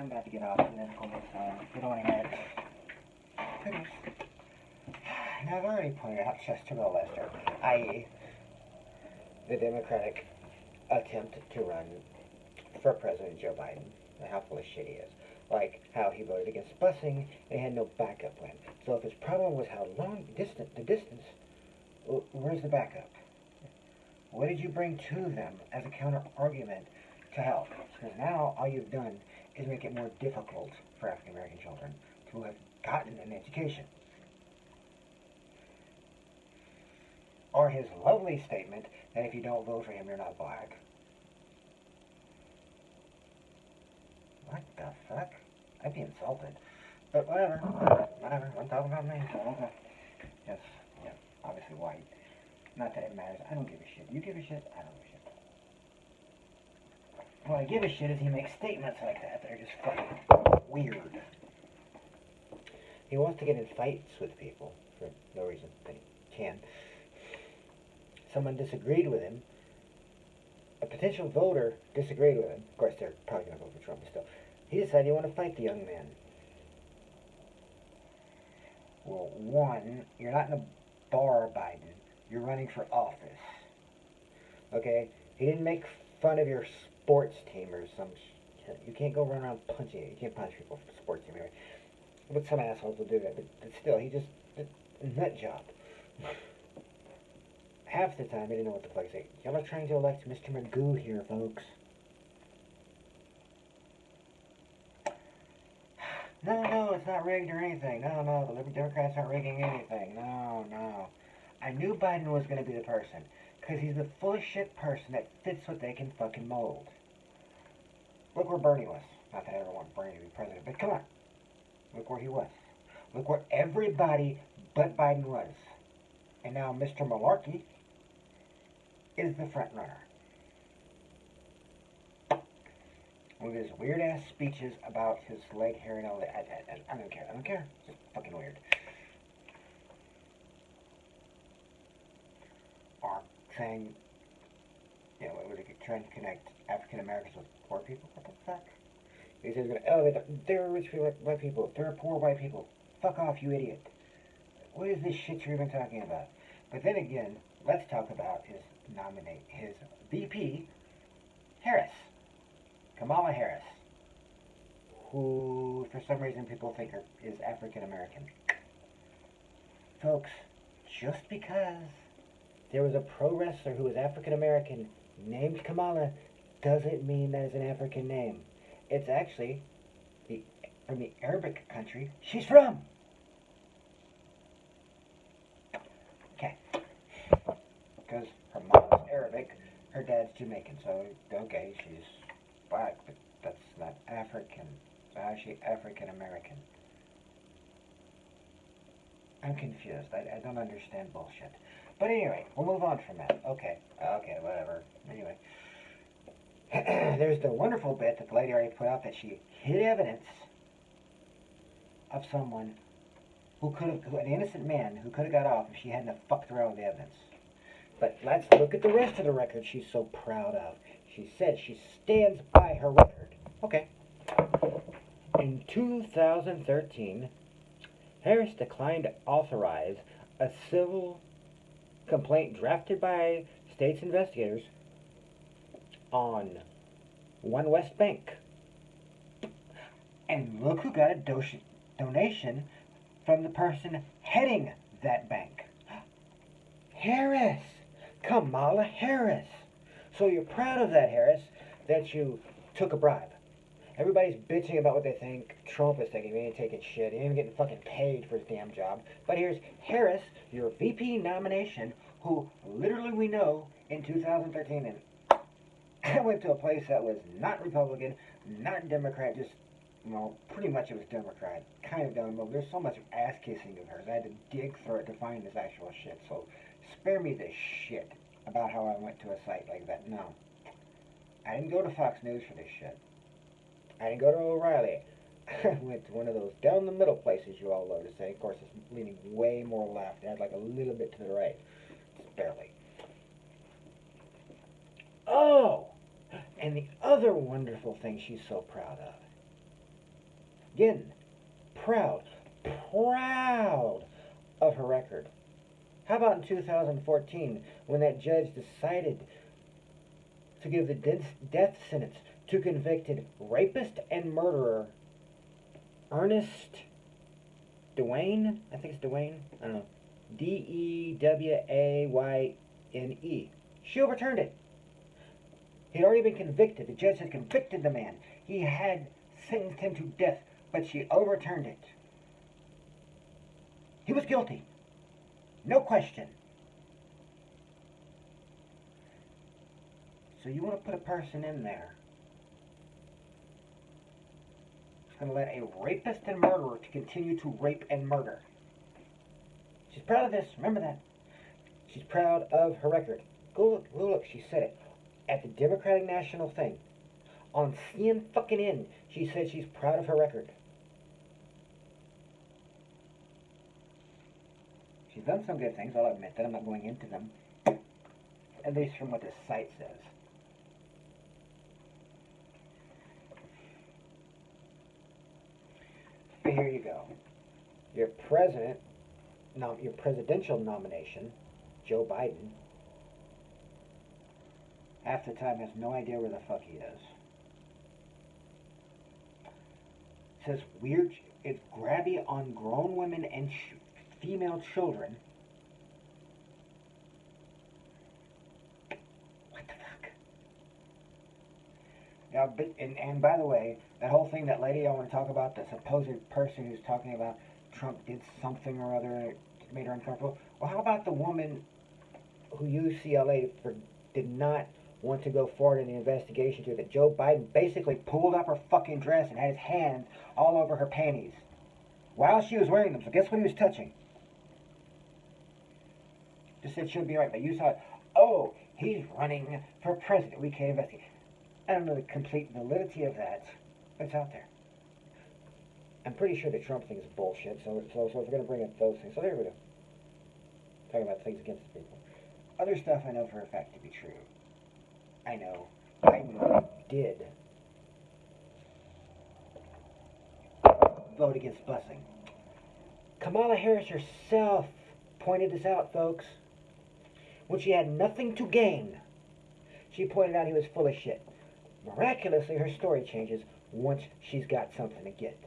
I'm about to get off and then go with we don't want to hear it. Now, I've already pointed out Chesterville Lester, i.e., the Democratic attempt to run for President Joe Biden, and how full of shit he is. Like how he voted against busing and he had no backup plan. So if his problem was how long the distance, where's the backup? What did you bring to them as a counter argument to help? Because now all you've done is make it more difficult for African American children to have gotten an education. Or his lovely statement that if you don't vote for him, you're not black. What the fuck? I'd be insulted. But whatever. Whatever. I'm talking about me, so okay. Yes. Yeah. Obviously white. Not that it matters. I don't give a shit. You give a shit? I don't give a shit. What I give a shit is he makes statements like that that are just fucking weird. He wants to get in fights with people for no reason that he can. Someone disagreed with him. A potential voter disagreed with him. Of course, they're probably going to vote for Trump still. He decided he wanted to fight the young man. Well, one, you're not in a bar, Biden. You're running for office. Okay? He didn't make fun of your sports team or some shit. You can't go run around punching it. You can't punch people for sports team anyway. But some assholes will do that. But still, he just... nut job. Half the time, he didn't know what the fuck to say. Y'all are trying to elect Mr. Magoo here, folks. No, it's not rigged or anything. No, the Democrats aren't rigging anything. No. I knew Biden was going to be the person. Because he's the full of shit person that fits what they can fucking mold. Look where Bernie was. Not that I ever want Bernie to be president, but come on. Look where he was. Look where everybody but Biden was. And now Mr. Malarkey is the front runner. With his weird ass speeches about his leg hair and all that. I don't care. It's just fucking weird. Or saying, you know, what was it, trying to connect African Americans with poor people? What the fuck? He says he's going to elevate them. They're rich white people. They're poor white people. Fuck off, you idiot. What is this shit you're even talking about? But then again, let's talk about his VP, Harris. Kamala Harris. Who, for some reason, people think is African American. Folks, just because there was a pro wrestler who was African American named Kamala doesn't mean that is an African name. It's actually from the Arabic country she's from. Okay. Because her mom's Arabic, her dad's Jamaican, so okay, she's black, but that's not African. So how is she African American? I'm confused. I don't understand bullshit. But anyway, we'll move on from that. Okay, whatever. Anyway, there's the wonderful bit that the lady already put out that she hid evidence of someone an innocent man who could have got off if she hadn't fucked around with the evidence. But let's look at the rest of the record she's so proud of. She said she stands by her record. Okay. In 2013, Harris declined to authorize a civil complaint drafted by state's investigators on One West Bank. And look who got a donation from the person heading that bank. Harris! Kamala Harris! So you're proud of that, Harris, that you took a bribe. Everybody's bitching about what they think Trump is taking. He ain't taking shit. He ain't even getting fucking paid for his damn job. But here's Harris, your VP nomination, who literally we know in 2013 and I went to a place that was not Republican, not Democrat, just, well, pretty much it was Democrat. Kind of down the middle. There's so much ass kissing of hers. I had to dig through it to find this actual shit. So spare me this shit about how I went to a site like that. No. I didn't go to Fox News for this shit. I didn't go to O'Reilly. I went to one of those down the middle places you all love to say. Of course, it's leaning way more left. It had like a little bit to the right. Just barely. Oh! And the other wonderful thing she's so proud of Again, proud of her record. How about in 2014 when that judge decided to give the death sentence to convicted rapist and murderer Ernest Dewayne? I think it's Dewayne. I don't know. Dewayne. She overturned it. He'd already been convicted. The judge had convicted the man. He had sentenced him to death, but she overturned it. He was guilty. No question. So you want to put a person in there who's going to let a rapist and murderer to continue to rape and murder. She's proud of this. Remember that. She's proud of her record. Go look. She said it at the Democratic National thing. On CNN, she said she's proud of her record. She's done some good things, I'll admit that. I'm not going into them. At least from what this site says. But here you go. Your presidential nomination, Joe Biden, half the time has no idea where the fuck he is. It says it's grabby on grown women and female children. What the fuck? Now, and by the way, that whole thing, that lady I want to talk about, the supposed person who's talking about Trump did something or other and it made her uncomfortable. Well, how about the woman who UCLA did not want to go forward in the investigation to that Joe Biden basically pulled up her fucking dress and had his hands all over her panties while she was wearing them. So guess what he was touching? Just said she'll be right, but you thought, oh, he's running for president. We can't investigate. I don't know the complete validity of that, but it's out there. I'm pretty sure the Trump thing is bullshit, so if we're going to bring up those things, so there we go. Talking about things against the people. Other stuff I know for a fact to be true. I know Biden did vote against busing. Kamala Harris herself pointed this out, folks. When she had nothing to gain, she pointed out he was full of shit. Miraculously, her story changes once she's got something to get.